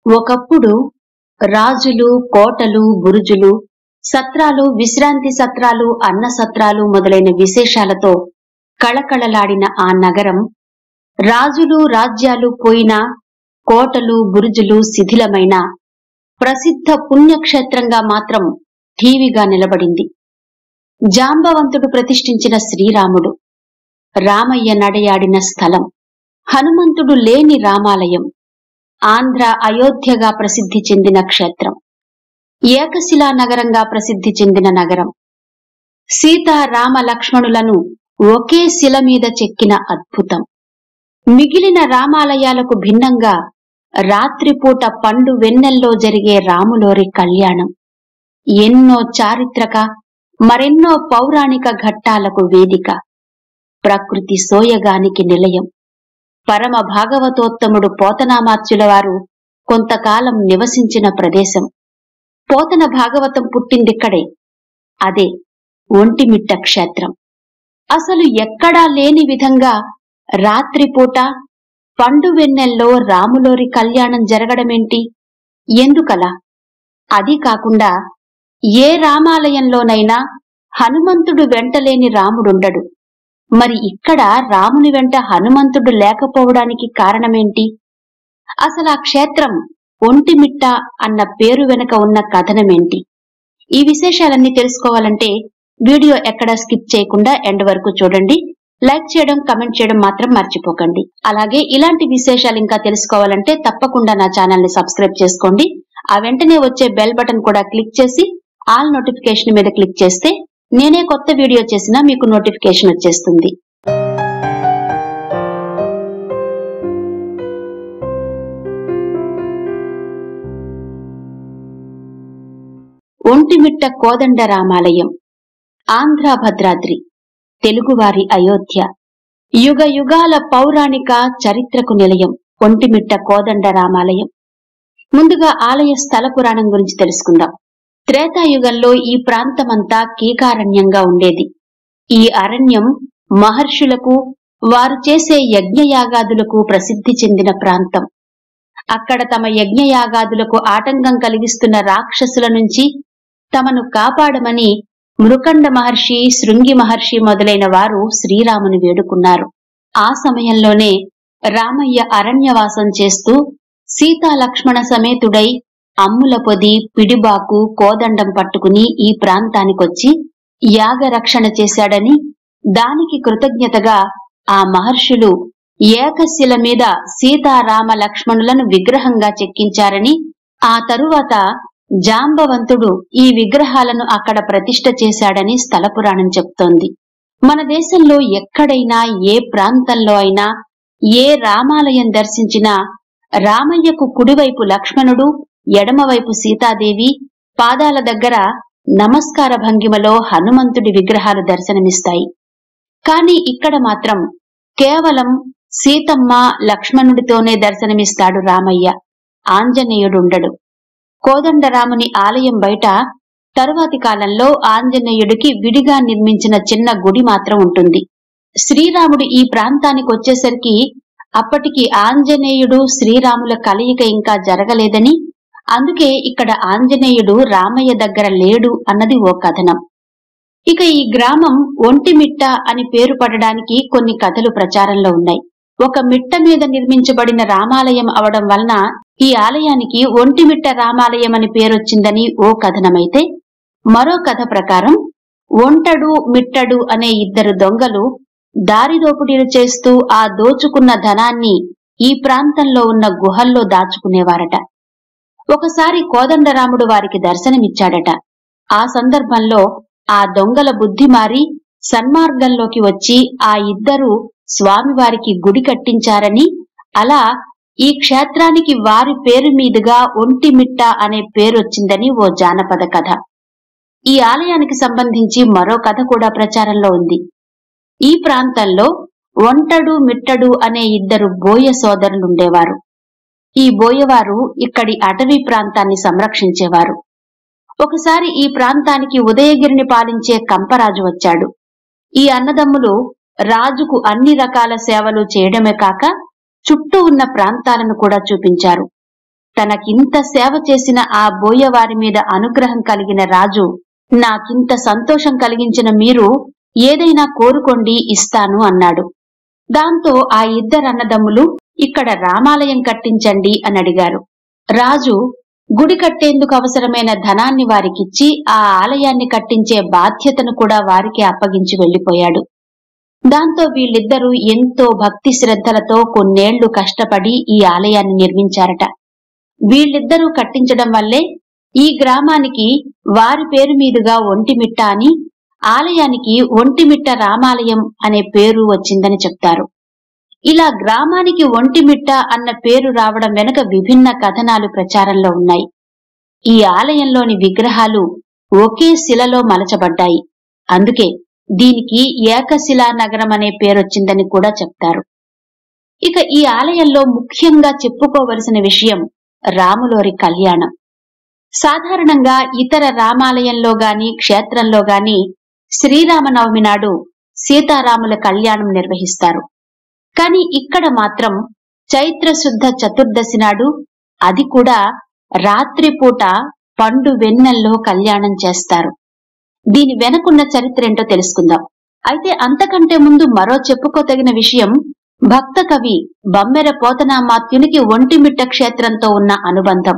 ఒకప్పుడు రాజులు, కోటలు, బురుజులు, సత్రాలు, విశ్రాంతి సత్రాలు, అన్న సత్రాలు మొదలైన విశేషాలతో కళకళలాడిన ఆ నగరం రాజులు, రాజ్యాలు పోయినా, కోటలు, బురుజులు శిథిలమైన ప్రసిద్ధ పుణ్యక్షేత్రంగా మాత్రం ఠీవిగా నిలబడింది. జాంబవంతుడు ప్రతిష్ఠించిన శ్రీరాముడు, రామయ్య నడయాడిన స్థలం, హనుమంతుడు లేని రామాలయం, ఆంధ్ర అయోధ్యగా ప్రసిద్ధి చెందిన క్షేత్రం, ఏకశిలా నగరంగా ప్రసిద్ధి చెందిన నగరం, సీతా రామ లక్ష్మణులను ఒకే శిల మీద చెక్కిన అద్భుతం. మిగిలిన రామాలయాలకు భిన్నంగా రాత్రిపూట పండు వెన్నెల్లో జరిగే రాములోరి కళ్యాణం ఎన్నో చారిత్రక, మరెన్నో పౌరాణిక ఘట్టాలకు వేదిక, ప్రకృతి సోయగానికి నిలయం. పరమ భాగవతోత్తముడు పోతనామాత్యుల వారు కొంతకాలం నివసించిన ప్రదేశం. పోతన భాగవతం పుట్టిందిక్కడే, అదే ఒంటిమిట్ట క్షేత్రం. అసలు ఎక్కడా లేని విధంగా రాత్రిపూట పండు వెన్నెల్లో రాములోరి కళ్యాణం జరగడమేంటి? ఎందుకలా? అది కాకుండా ఏ రామాలయంలోనైనా హనుమంతుడు వెంటలేని రాముడుండడు. మరి ఇక్కడ రాముని వెంట హనుమంతుడు లేకపోవడానికి కారణమేంటి? అసలు ఆ క్షేత్రం ఒంటిమిట్ట అన్న పేరు వెనుక ఉన్న కథనమేంటి? ఈ విశేషాలన్నీ తెలుసుకోవాలంటే వీడియో ఎక్కడా స్కిప్ చేయకుండా ఎండ్ వరకు చూడండి. లైక్ చేయడం, కమెంట్ చేయడం మాత్రం మర్చిపోకండి. అలాగే ఇలాంటి విశేషాలు ఇంకా తెలుసుకోవాలంటే తప్పకుండా నా ఛానల్ ని సబ్స్క్రైబ్ చేసుకోండి. ఆ వెంటనే వచ్చే బెల్ బటన్ కూడా క్లిక్ చేసి ఆల్ నోటిఫికేషన్ మీద క్లిక్ చేస్తే నేనే కొత్త వీడియో చేసినా మీకు నోటిఫికేషన్ వచ్చేస్తుంది. ఒంటిమిట్ట కోదండ రామాలయం, ఆంధ్ర భద్రాద్రి, తెలుగువారి అయోధ్య, యుగ యుగాల పౌరాణిక చరిత్రకు నిలయం ఒంటిమిట్ట కోదండ రామాలయం. ముందుగా ఆలయ స్థల పురాణం గురించి తెలుసుకుందాం. త్రేతాయుగంలో ఈ ప్రాంతమంతా కీకారణ్యంగా ఉండేది. ఈ అరణ్యం మహర్షులకు, వారు చేసే యజ్ఞయాగాదులకు ప్రసిద్ధి చెందిన ప్రాంతం. అక్కడ తమ యజ్ఞయాగాదులకు ఆటంకం కలిగిస్తున్న రాక్షసుల నుంచి తమను కాపాడమని మృకండ మహర్షి, శృంగి మహర్షి మొదలైన వారు శ్రీరాముని వేడుకున్నారు. ఆ సమయంలోనే రామయ్య అరణ్యవాసం చేస్తూ సీతా లక్ష్మణ సమేతుడై అమ్ముల పొది, పిడిబాకు, కోదండం పట్టుకుని ఈ ప్రాంతానికొచ్చి యాగరక్షణ చేశాడని, దానికి కృతజ్ఞతగా ఆ మహర్షులు ఏకశిల మీద సీతారామ లక్ష్మణులను విగ్రహంగా చెక్కించారని, ఆ తరువాత జాంబవంతుడు ఈ విగ్రహాలను అక్కడ ప్రతిష్ఠ చేశాడని స్థల పురాణం చెప్తోంది. మన దేశంలో ఎక్కడైనా, ఏ ప్రాంతంలో అయినా, ఏ రామాలయం దర్శించినా రామయ్యకు కుడివైపు లక్ష్మణుడు, ఎడమవైపు సీతాదేవి, పాదాల దగ్గర నమస్కార భంగిమలో హనుమంతుడి విగ్రహాలు దర్శనమిస్తాయి. కానీ ఇక్కడ మాత్రం కేవలం సీతమ్మ, లక్ష్మణుడితోనే దర్శనమిస్తాడు రామయ్య. ఆంజనేయుడుండడు. కోదండరాముని ఆలయం బయట తరువాతి కాలంలో ఆంజనేయుడికి విడిగా నిర్మించిన చిన్న గుడి మాత్రం ఉంటుంది. శ్రీరాముడు ఈ ప్రాంతానికి వచ్చేసరికి అప్పటికి ఆంజనేయుడు, శ్రీరాముల కలయిక ఇంకా జరగలేదని, అందుకే ఇక్కడ ఆంజనేయుడు రామయ్య దగ్గర లేడు అన్నది ఓ కథనం. ఇక ఈ గ్రామం ఒంటిమిట్ట అని పేరు పడడానికి కొన్ని కథలు ప్రచారంలో ఉన్నాయి. ఒక మిట్ట మీద నిర్మించబడిన రామాలయం అవడం వలన ఈ ఆలయానికి ఒంటిమిట్ట రామాలయం అని పేరొచ్చిందని ఓ కథనమైతే, మరో కథ ప్రకారం ఒంటడు, మిట్టడు అనే ఇద్దరు దొంగలు దారిదోపిడీలు చేస్తూ ఆ దోచుకున్న ధనాన్ని ఈ ప్రాంతంలో ఉన్న గుహల్లో దాచుకునేవారట. ఒకసారి కోదండరాముడు వారికి దర్శనమిచ్చాడట. ఆ సందర్భంలో ఆ దొంగల బుద్ధి మారి సన్మార్గంలోకి వచ్చి ఆ ఇద్దరు స్వామివారికి గుడి కట్టించారని, అలా ఈ క్షేత్రానికి వారి పేరు మీదుగా ఒంటిమిట్ట అనే పేరొచ్చిందని ఓ జానపద కథ. ఈ ఆలయానికి సంబంధించి మరో కథ కూడా ప్రచారంలో ఉంది. ఈ ప్రాంతంలో ఒంటడు, మిట్టడు అనే ఇద్దరు బోయ సోదరులుండేవారు. ఈ బోయవారు ఇక్కడి అటవీ ప్రాంతాన్ని సంరక్షించేవారు. ఒకసారి ఈ ప్రాంతానికి ఉదయగిరిని పాలించే కంపరాజు వచ్చాడు. ఈ అన్నదమ్ములు రాజుకు అన్ని రకాల సేవలు చేయడమే కాక చుట్టూ ఉన్న ప్రాంతాలను కూడా చూపించారు. తనకింత సేవ చేసిన ఆ బోయవారి మీద అనుగ్రహం కలిగిన రాజు, నాకింత సంతోషం కలిగించిన మీరు ఏదైనా కోరుకోండి, ఇస్తాను అన్నాడు. దాంతో ఆ ఇద్దరన్నదమ్ములు ఇక్కడ రామాలయం కట్టించండి అని అడిగారు. రాజు గుడి కట్టేందుకు అవసరమైన ధనాన్ని వారికిచ్చి ఆ ఆలయాన్ని కట్టించే బాధ్యతను కూడా వారికి అప్పగించి వెళ్లిపోయాడు. దాంతో వీళ్ళిద్దరూ ఎంతో భక్తి శ్రద్ధలతో కొన్నేళ్లు కష్టపడి ఈ ఆలయాన్ని నిర్మించారట. వీళ్ళిద్దరూ కట్టించడం వల్లే ఈ గ్రామానికి వారి పేరు మీదుగా ఒంటిమిట్ట అని, ఆలయానికి ఒంటిమిట్ట రామాలయం అనే పేరు వచ్చిందని చెప్తారు. ఇలా గ్రామానికి ఒంటిమిట్ట అన్న పేరు రావడం వెనుక విభిన్న కథనాలు ప్రచారంలో ఉన్నాయి. ఈ ఆలయంలోని విగ్రహాలు ఒకే శిలలో మలచబడ్డాయి. అందుకే దీనికి ఏకశిలా నగరం అనే పేరొచ్చిందని కూడా చెప్తారు. ఇక ఈ ఆలయంలో ముఖ్యంగా చెప్పుకోవలసిన విషయం రాములోరి కళ్యాణం. సాధారణంగా ఇతర రామాలయంలో గాని క్షేత్రంలో గాని శ్రీరామనవమి నాడు సీతారాముల కళ్యాణం నిర్వహిస్తారు. కాని ఇక్కడ మాత్రం చైత్రశుద్ధ చతుర్దశి నాడు, అది కూడా రాత్రిపూట పండు వెన్నెల్లో కళ్యాణం చేస్తారు. దీని వెనకున్న చరిత్ర ఏంటో తెలుసుకుందాం. అయితే అంతకంటే ముందు మరో చెప్పుకోదగిన విషయం భక్త కవి బమ్మెర పోతనామాత్యునికి ఒంటిమిట్ట క్షేత్రంతో ఉన్న అనుబంధం.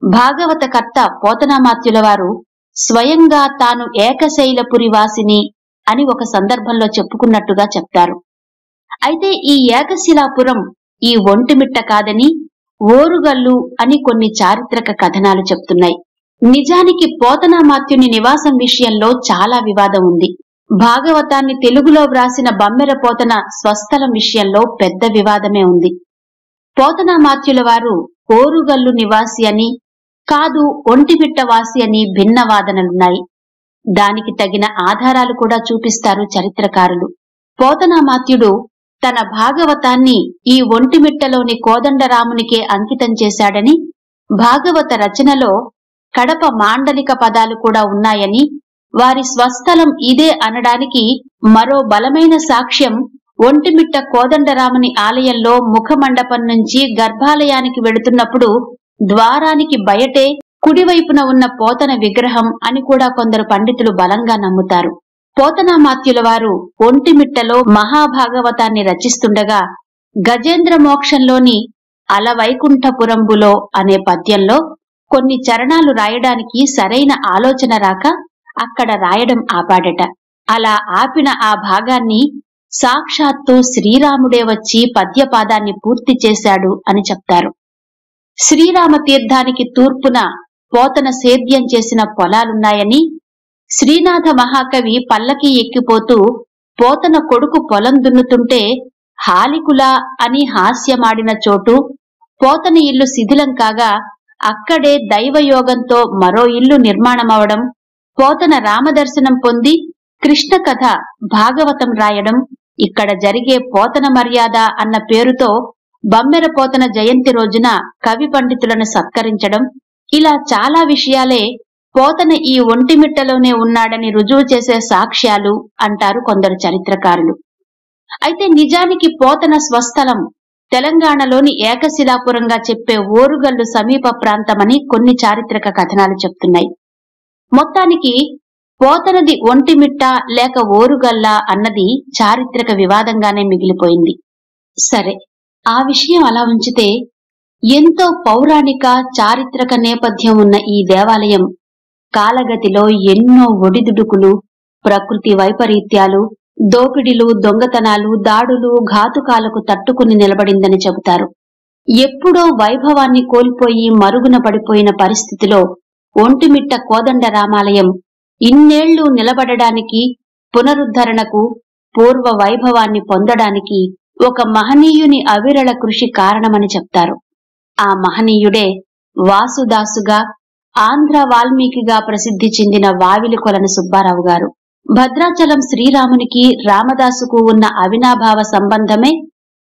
భాగవత కర్త పోతనామాత్యుల వారు స్వయంగా తాను ఏకశైలపురి వాసిని అని ఒక సందర్భంలో చెప్పుకున్నట్టుగా చెప్తారు. అయితే ఈ ఏకశిలాపురం ఈ ఒంటిమిట్ట కాదని ఓరుగల్లు అని కొన్ని చారిత్రక కథనాలు చెప్తున్నాయి. నిజానికి పోతనామాత్యుని నివాసం విషయంలో చాలా వివాదం ఉంది. భాగవతాన్ని తెలుగులో వ్రాసిన బమ్మెర పోతన స్వస్థలం విషయంలో పెద్ద వివాదమే ఉంది. పోతనామాత్యుల వారు ఓరుగల్లు నివాసి అని, కాదు ఒంటిమిట్ట వాసి అని భిన్న వాదనలున్నాయి. దానికి తగిన ఆధారాలు కూడా చూపిస్తారు చరిత్రకారులు. పోతనామాత్యుడు తన భాగవతాన్ని ఈ ఒంటిమిట్టలోని కోదండరామునికే అంకితం చేశాడని, భాగవత రచనలో కడప మాండలిక పదాలు కూడా ఉన్నాయని, వారి స్వస్థలం ఇదే అనడానికి మరో బలమైన సాక్ష్యం ఒంటిమిట్ట కోదండరాముని ఆలయంలో ముఖమండపం నుంచి గర్భాలయానికి వెడుతున్నప్పుడు ద్వారానికి బయటే కుడివైపున ఉన్న పోతన విగ్రహం అని కూడా కొందరు పండితులు బలంగా నమ్ముతారు. పోతనామాత్యుల వారు ఒంటిమిట్టలో మహాభాగవతాన్ని రచిస్తుండగా గజేంద్ర మోక్షంలోని అలవైకుంఠపురంబులో అనే పద్యంలో కొన్ని చరణాలు రాయడానికి సరైన ఆలోచన రాక అక్కడ రాయడం ఆపాడట. అలా ఆపిన ఆ భాగాన్ని సాక్షాత్తు శ్రీరాముడే వచ్చి పద్యపాదాన్ని పూర్తి చేశాడు అని చెప్తారు. శ్రీరామ తీర్థానికి తూర్పున పోతన సేద్యం చేసిన పొలాలున్నాయని, శ్రీనాథ మహాకవి పల్లకి ఎక్కిపోతూ పోతన కొడుకు పొలం దున్నుతుంటే హాలికులా అని హాస్యమాడిన చోటు, పోతన ఇల్లు శిథిలం కాగా అక్కడే దైవయోగంతో మరో ఇల్లు నిర్మాణమవడం, పోతన రామదర్శనం పొంది కృష్ణ కథ భాగవతం రాయడం, ఇక్కడ జరిగే పోతన మర్యాద అన్న పేరుతో బమ్మెర పోతన జయంతి రోజున కవి పండితులను సత్కరించడం, ఇలా చాలా విషయాలే పోతన ఈ ఒంటిమిట్టలోనే ఉన్నాడని రుజువు చేసే సాక్ష్యాలు అంటారు కొందరు చరిత్రకారులు. అయితే నిజానికి పోతన స్వస్థలం తెలంగాణలోని ఏకశిలాపురంగా చెప్పే ఓరుగల్లు సమీప ప్రాంతమని కొన్ని చారిత్రక కథనాలు చెప్తున్నాయి. మొత్తానికి పోతనది ఒంటిమిట్ట లేక ఓరుగల్ల అన్నది చారిత్రక వివాదంగానే మిగిలిపోయింది. సరే, ఆ విషయం అలా ఉంచితే ఎంతో పౌరాణిక చారిత్రక నేపథ్యం ఉన్న ఈ దేవాలయం కాలగతిలో ఎన్నో ఒడిదుడుకులు, ప్రకృతి వైపరీత్యాలు, దోపిడీలు, దొంగతనాలు, దాడులు, ఘాతుకాలకు తట్టుకుని నిలబడిందని చెబుతారు. ఎప్పుడో వైభవాన్ని కోల్పోయి మరుగున పడిపోయిన పరిస్థితిలో ఒంటిమిట్ట కోదండ రామాలయం ఇన్నేళ్లు నిలబడడానికి, పునరుద్ధరణకు, పూర్వ వైభవాన్ని పొందడానికి ఒక మహనీయుని అవిరళ కృషి కారణమని చెప్తారు. ఆ మహనీయుడే వాసుదాసుగా, ఆంధ్ర వాల్మీకిగా ప్రసిద్ధి చెందిన వావిలికొలను సుబ్బారావు గారు. భద్రాచలం శ్రీరామునికి రామదాసుకు ఉన్న అవినాభావ సంబంధమే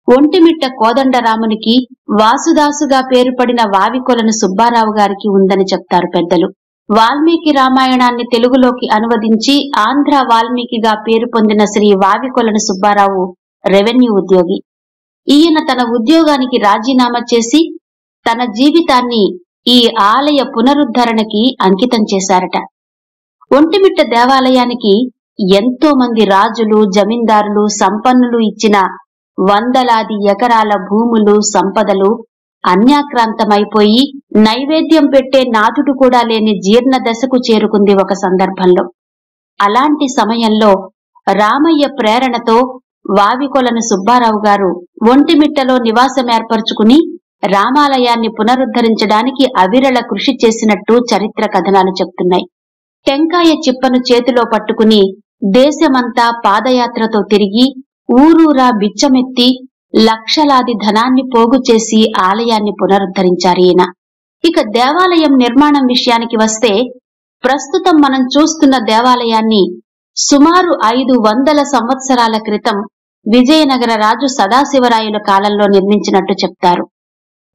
ఒంటిమిట్ట కోదండరామునికి వాసుదాసుగా పేరుపడిన వావికొలను సుబ్బారావు గారికి ఉందని చెప్తారు పెద్దలు. వాల్మీకి రామాయణాన్ని తెలుగులోకి అనువదించి ఆంధ్ర వాల్మీకిగా పేరు పొందిన శ్రీ వావికొలను సుబ్బారావు రెవెన్యూ ఉద్యోగి. ఈయన తన ఉద్యోగానికి రాజీనామా చేసి తన జీవితాన్ని ఈ ఆలయ పునరుద్ధరణకి అంకితం చేశారట. ఒంటిమిట్ట దేవాలయానికి ఎంతో మంది రాజులు, జమీందారులు, సంపన్నులు ఇచ్చిన వందలాది ఎకరాల భూములు, సంపదలు అన్యాక్రాంతమైపోయి నైవేద్యం పెట్టే నాథుడు కూడా లేని జీర్ణ దశకు చేరుకుంది ఒక సందర్భంలో. అలాంటి సమయంలో రామయ్య ప్రేరణతో వావికొలను సుబ్బారావు గారు ఒంటిమిట్టలో నివాసం ఏర్పరచుకుని రామాలయాన్ని పునరుద్ధరించడానికి అవిరళ కృషి చేసినట్టు చరిత్ర కథనాలు చెప్తున్నాయి. టెంకాయ చిప్పను చేతిలో పట్టుకుని దేశమంతా పాదయాత్రతో తిరిగి ఊరూరా బిచ్చమెత్తి లక్షలాది ధనాన్ని పోగు చేసి ఆలయాన్ని పునరుద్ధరించారు ఈయన. ఇక దేవాలయం నిర్మాణం విషయానికి వస్తే, ప్రస్తుతం మనం చూస్తున్న దేవాలయాన్ని సుమారు 500 సంవత్సరాల క్రితం విజయనగర రాజు సదాశివరాయుల కాలంలో నిర్మించినట్టు చెప్తారు.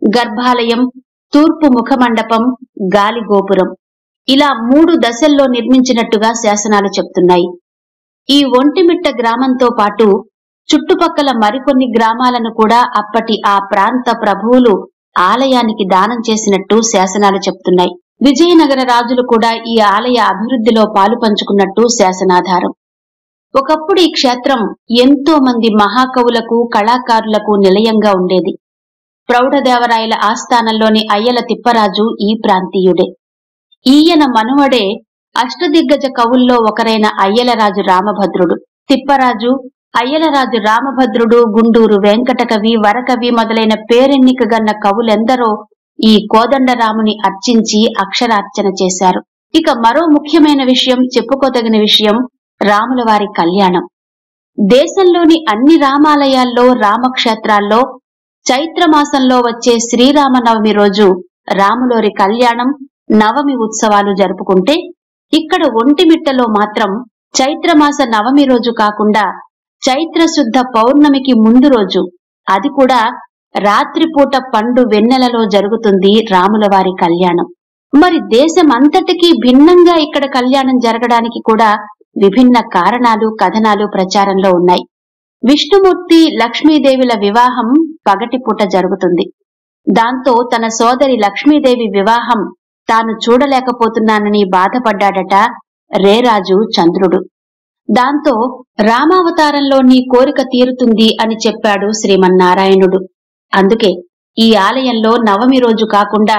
గర్భాలయం, తూర్పు ముఖమండపం, గాలి గోపురం ఇలా 3 దశల్లో నిర్మించినట్టుగా శాసనాలు చెప్తున్నాయి. ఈ ఒంటిమిట్ట గ్రామంతో పాటు చుట్టుపక్కల మరికొన్ని గ్రామాలను కూడా అప్పటి ఆ ప్రాంత ప్రభువులు ఆలయానికి దానం చేసినట్టు శాసనాలు చెప్తున్నాయి. విజయనగర రాజులు కూడా ఈ ఆలయ అభివృద్ధిలో పాలు పంచుకున్నట్టు శాసనాధారం. ఒకప్పుడు ఈ క్షేత్రం ఎంతో మంది మహాకవులకు, కళాకారులకు నిలయంగా ఉండేది. ప్రౌఢదేవరాయల ఆస్థానంలోని అయ్యల తిప్పరాజు ఈ ప్రాంతీయుడే. ఈయన మనువడే అష్టదిగ్గజ కవుల్లో ఒకరైన అయ్యలరాజు రామభద్రుడు. తిప్పరాజు, అయ్యలరాజు రామభద్రుడు, గుండూరు వెంకటకవి, వరకవి మొదలైన పేరెన్నికగన్న కవులెందరో ఈ కోదండరాముని అర్చించి అక్షరార్చన చేశారు. ఇక మరో ముఖ్యమైన విషయం, చెప్పుకోదగిన విషయం, రాములవారి కళ్యాణం. దేశంలోని అన్ని రామాలయాల్లో, రామక్షేత్రాల్లో చైత్రమాసంలో వచ్చే శ్రీరామనవమి రోజు రాములోరి కళ్యాణం, నవమి ఉత్సవాలు జరుపుకుంటే, ఇక్కడ ఒంటిమిట్టలో మాత్రం చైత్రమాస నవమి రోజు కాకుండా చైత్రశుద్ధ పౌర్ణమికి ముందు రోజు, అది కూడా రాత్రిపూట పండు వెన్నెలలో జరుగుతుంది రాములవారి కళ్యాణం. మరి దేశమంతటికీ భిన్నంగా ఇక్కడ కళ్యాణం జరగడానికి కూడా విభిన్న కారణాలు, కథనాలు ప్రచారంలో ఉన్నాయి. విష్ణుమూర్తి, లక్ష్మీదేవిల వివాహం పగటిపూట జరుగుతుంది. దాంతో తన సోదరి లక్ష్మీదేవి వివాహం తాను చూడలేకపోతున్నానని బాధపడ్డాడట రేరాజు చంద్రుడు. దాంతో రామావతారంలో నీ కోరిక తీరుతుంది అని చెప్పాడు శ్రీమన్నారాయణుడు. అందుకే ఈ ఆలయంలో నవమి రోజు కాకుండా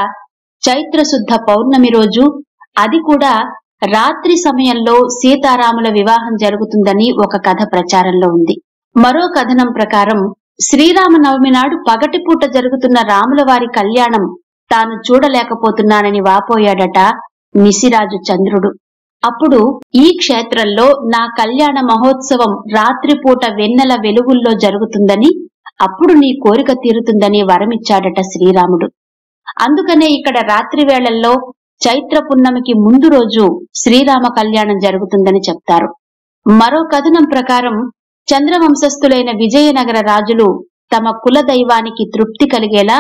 చైత్రశుద్ధ పౌర్ణమి రోజు, అది కూడా రాత్రి సమయంలో సీతారాముల వివాహం జరుగుతుందని ఒక కథ ప్రచారంలో ఉంది. మరో కథనం ప్రకారం శ్రీరామనవమి నాడు పగటిపూట జరుగుతున్న రాములవారి కళ్యాణం తాను చూడలేకపోతున్నానని వాపోయాడట నిశిరాజు చంద్రుడు. అప్పుడు ఈ క్షేత్రంలో నా కళ్యాణ మహోత్సవం రాత్రిపూట వెన్నెల వెలుగుల్లో జరుగుతుందని, అప్పుడు నీ కోరిక తీరుతుందని వరమిచ్చాడట శ్రీరాముడు. అందుకనే ఇక్కడ రాత్రి వేళల్లో చైత్ర పున్నమికి ముందు రోజు శ్రీరామ కళ్యాణం జరుగుతుందని చెప్తారు. మరో కథనం ప్రకారం చంద్రవంశస్థులైన విజయనగర రాజులు తమ కుల దైవానికి తృప్తి కలిగేలా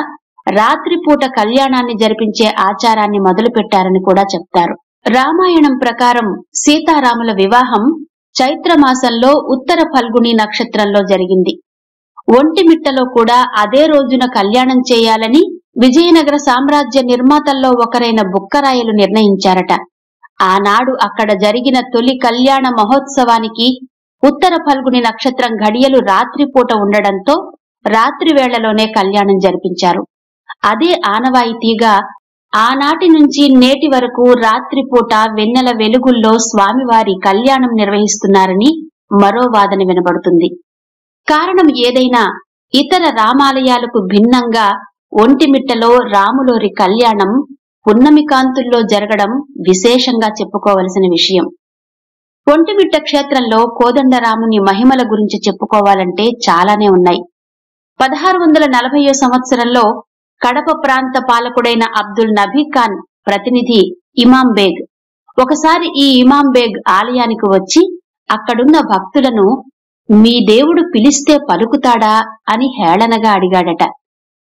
రాత్రిపూట కళ్యాణాన్ని జరిపించే ఆచారాన్ని మొదలుపెట్టారని కూడా చెప్తారు. రామాయణం ప్రకారం సీతారాముల వివాహం చైత్రమాసంలో ఉత్తర ఫల్గుని నక్షత్రంలో జరిగింది. ఒంటిమిట్టలో కూడా అదే రోజున కళ్యాణం చేయాలని విజయనగర సామ్రాజ్య నిర్మాతల్లో ఒకరైన బుక్కరాయలు నిర్ణయించారట. ఆనాడు అక్కడ జరిగిన తొలి కళ్యాణ మహోత్సవానికి ఉత్తర ఫల్గుని నక్షత్రం ఘడియలు రాత్రిపూట ఉండడంతో రాత్రి వేళలోనే కళ్యాణం జరిపించారు. అదే ఆనవాయితీగా ఆనాటి నుంచి నేటి వరకు రాత్రిపూట వెన్నెల వెలుగుల్లో స్వామివారి కళ్యాణం నిర్వహిస్తున్నారని మరో వాదన వినబడుతుంది. కారణం ఏదైనా ఇతర రామాలయాలకు భిన్నంగా ఒంటిమిట్టలో రాములోరి కళ్యాణం పున్నమి కాంతుల్లో జరగడం విశేషంగా చెప్పుకోవలసిన విషయం. ఒంటిమిట్ట క్షేత్రంలో కోదండరాముని మహిమల గురించి చెప్పుకోవాలంటే చాలానే ఉన్నాయి. 1640వ సంవత్సరంలో కడప ప్రాంత పాలకుడైన అబ్దుల్ నబీ ఖాన్ ప్రతినిధి ఇమాం బేగ్ ఒకసారి ఈ ఇమాం బేగ్ ఆలయానికి వచ్చి అక్కడున్న భక్తులను మీ దేవుడు పిలిస్తే పలుకుతాడా అని హేళనగా అడిగాడట.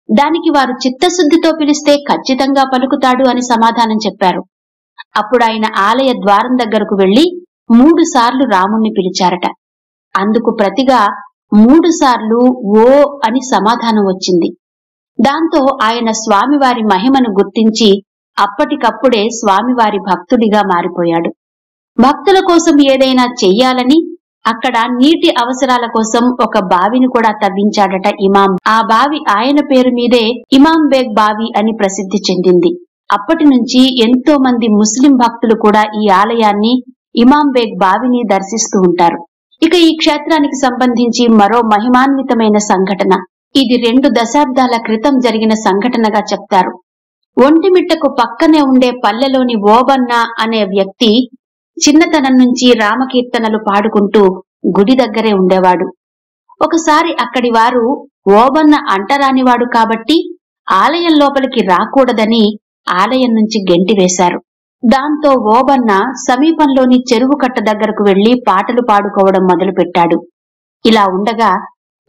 దానికి వారు చిత్తశుద్ధితో పిలిస్తే ఖచ్చితంగా పలుకుతాడు అని సమాధానం చెప్పారు. అప్పుడు ఆయన ఆలయ ద్వారం దగ్గరకు వెళ్లి 3 సార్లు రాముణ్ణి పిలిచారట. అందుకు ప్రతిగా 3 సార్లు ఓ అని సమాధానం వచ్చింది. దాంతో ఆయన స్వామివారి మహిమను గుర్తించి అప్పటికప్పుడే స్వామివారి భక్తుడిగా మారిపోయాడు. భక్తుల కోసం ఏదైనా చెయ్యాలని అక్కడ నీటి అవసరాల కోసం ఒక బావిని కూడా తవ్వించాడట ఇమాం. ఆ బావి ఆయన పేరు మీదే ఇమాం బేగ్ బావి అని ప్రసిద్ధి చెందింది. అప్పటి నుంచి ఎంతో మంది ముస్లిం భక్తులు కూడా ఈ ఆలయాన్ని, ఇమాం బేగ్ బావిని దర్శిస్తూ ఉంటారు. ఇక ఈ క్షేత్రానికి సంబంధించి మరో మహిమాన్వితమైన సంఘటన. ఇది 2 దశాబ్దాల క్రితం జరిగిన సంఘటనగా చెప్తారు. ఒంటిమిట్టకు పక్కనే ఉండే పల్లెలోని ఓబన్న అనే వ్యక్తి చిన్నతనం నుంచి రామకీర్తనలు పాడుకుంటూ గుడి దగ్గరే ఉండేవాడు. ఒకసారి అక్కడి వారు ఓబన్న అంటరానివాడు కాబట్టి ఆలయం లోపలికి రాకూడదని ఆలయం నుంచి గెంటివేశారు. దాంతో ఓబన్న సమీపంలోని చెరువు కట్ట దగ్గరకు వెళ్లి పాటలు పాడుకోవడం మొదలుపెట్టాడు. ఇలా ఉండగా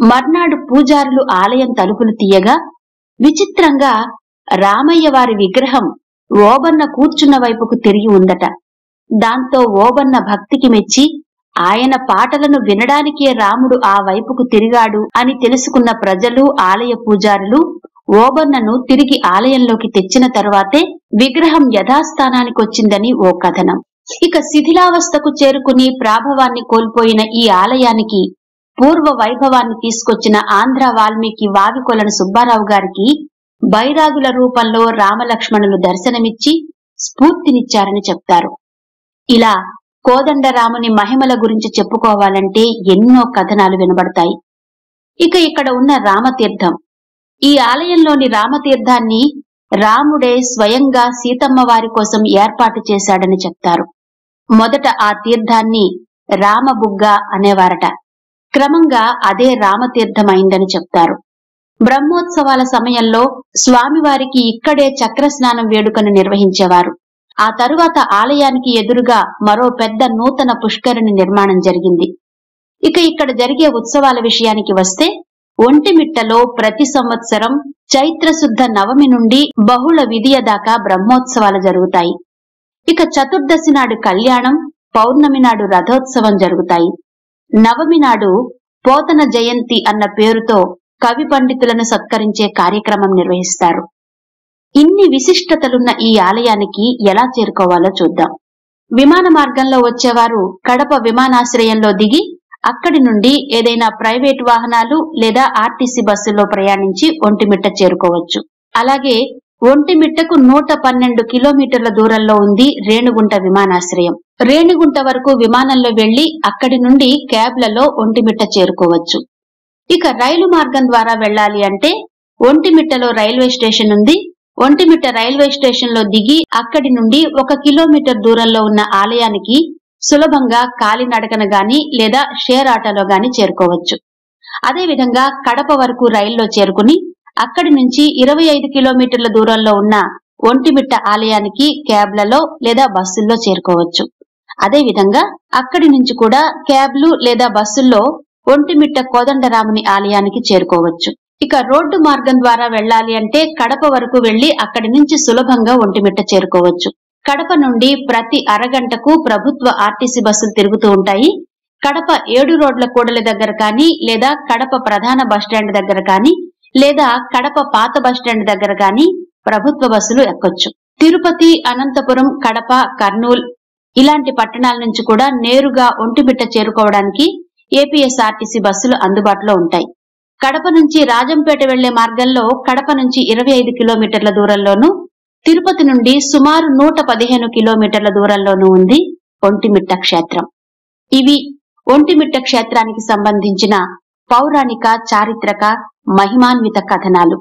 మర్నాడు పూజారులు ఆలయం తలుపులు తీయగా విచిత్రంగా రామయ్య వారి విగ్రహం ఓబన్న కూర్చున్న వైపుకు తిరిగి ఉందట. దాంతో ఓబన్న భక్తికి మెచ్చి ఆయన పాటలను వినడానికే రాముడు ఆ వైపుకు తిరిగాడు అని తెలుసుకున్న ప్రజలు, ఆలయ పూజారులు ఓబన్నను తిరిగి ఆలయంలోకి తెచ్చిన తరువాతే విగ్రహం యథాస్థానానికొచ్చిందని ఓ కథనం. ఇక శిథిలావస్థకు చేరుకుని ప్రాభవాన్ని కోల్పోయిన ఈ ఆలయానికి పూర్వ వైభవాన్ని తీసుకొచ్చిన ఆంధ్ర వాల్మీకి వావికొలను సుబ్బారావు గారికి బైరాగుల రూపంలో రామలక్ష్మణులు దర్శనమిచ్చి స్ఫూర్తినిచ్చారని చెప్తారు. ఇలా కోదండరాముని మహిమల గురించి చెప్పుకోవాలంటే ఎన్నో కథనాలు వినబడతాయి. ఇక ఇక్కడ ఉన్న రామతీర్థం, ఈ ఆలయంలోని రామతీర్థాన్ని రాముడే స్వయంగా సీతమ్మ వారి కోసం ఏర్పాటు చేశాడని చెప్తారు. మొదట ఆ తీర్థాన్ని రామబుగ్గ అనేవారట. క్రమంగా అదే రామతీర్థమైందని చెప్తారు. బ్రహ్మోత్సవాల సమయంలో స్వామివారికి ఇక్కడే చక్రస్నానం వేడుకను నిర్వహించేవారు. ఆ తరువాత ఆలయానికి ఎదురుగా మరో పెద్ద నూతన పుష్కరిణి నిర్మాణం జరిగింది. ఇక ఇక్కడ జరిగే ఉత్సవాల విషయానికి వస్తే ఒంటిమిట్టలో ప్రతి సంవత్సరం చైత్రశుద్ధ నవమి నుండి బహుళ విధియ దాకా బ్రహ్మోత్సవాలు జరుగుతాయి. ఇక చతుర్దశి నాడు కళ్యాణం, పౌర్ణమి నాడు రథోత్సవం జరుగుతాయి. నవమి నాడు పోతన జయంతి అన్న పేరుతో కవి పండితులను సత్కరించే కార్యక్రమం నిర్వహిస్తారు. ఇన్ని విశిష్టతలున్న ఈ ఆలయానికి ఎలా చేరుకోవాలో చూద్దాం. విమాన మార్గంలో వచ్చేవారు కడప విమానాశ్రయంలో దిగి అక్కడి నుండి ఏదైనా ప్రైవేట్ వాహనాలు లేదా ఆర్టీసీ బస్సులో ప్రయాణించి ఒంటిమిట్ట చేరుకోవచ్చు. అలాగే ఒంటిమిట్టకు 112 కిలోమీటర్ల దూరంలో ఉంది రేణిగుంట విమానాశ్రయం. రేణిగుంట వరకు విమానంలో వెళ్లి అక్కడి నుండి క్యాబ్లలో ఒంటిమిట్ట చేరుకోవచ్చు. ఇక రైలు మార్గం ద్వారా వెళ్లాలి అంటే ఒంటిమిట్టలో రైల్వే స్టేషన్ ఉంది. ఒంటిమిట్ట రైల్వే స్టేషన్ లో దిగి అక్కడి నుండి 1 కిలోమీటర్ దూరంలో ఉన్న ఆలయానికి సులభంగా కాలినడకన గాని లేదా షేర్ ఆటోలో గాని చేరుకోవచ్చు. అదేవిధంగా కడప వరకు రైల్లో చేరుకుని అక్కడి నుంచి 25 కిలోమీటర్ల దూరంలో ఉన్న ఒంటిమిట్ట ఆలయానికి క్యాబ్లలో లేదా బస్సుల్లో చేరుకోవచ్చు. అదేవిధంగా అక్కడి నుంచి కూడా క్యాబ్లు లేదా బస్సుల్లో ఒంటిమిట్ట కోదండరాముని ఆలయానికి చేరుకోవచ్చు. ఇక రోడ్డు మార్గం ద్వారా వెళ్లాలి అంటే కడప వరకు వెళ్లి అక్కడి నుంచి సులభంగా ఒంటిమిట్ట చేరుకోవచ్చు. కడప నుండి ప్రతి అరగంటకు ప్రభుత్వ ఆర్టీసీ బస్సులు తిరుగుతూ ఉంటాయి. కడప 7 రోడ్ల కూడలి దగ్గర కానీ లేదా కడప ప్రధాన బస్టాండ్ దగ్గర కానీ లేదా కడప పాత బస్టాండ్ దగ్గర కానీ ప్రభుత్వ బస్సులు ఎక్కొచ్చు. తిరుపతి, అనంతపురం, కడప, కర్నూలు ఇలాంటి పట్టణాల నుంచి కూడా నేరుగా ఒంటిమిట్ట చేరుకోవడానికి ఏపీఎస్ఆర్టీసీ బస్సులు అందుబాటులో ఉంటాయి. కడప నుంచి రాజంపేట వెళ్లే మార్గంలో కడప నుంచి 25 కిలోమీటర్ల దూరంలోనూ, తిరుపతి నుండి సుమారు 115 కిలోమీటర్ల దూరంలోనూ ఉంది ఒంటిమిట్ట క్షేత్రం. ఇవి ఒంటిమిట్ట క్షేత్రానికి సంబంధించిన పౌరాణిక, చారిత్రక, మహిమాన్విత కథనాలు.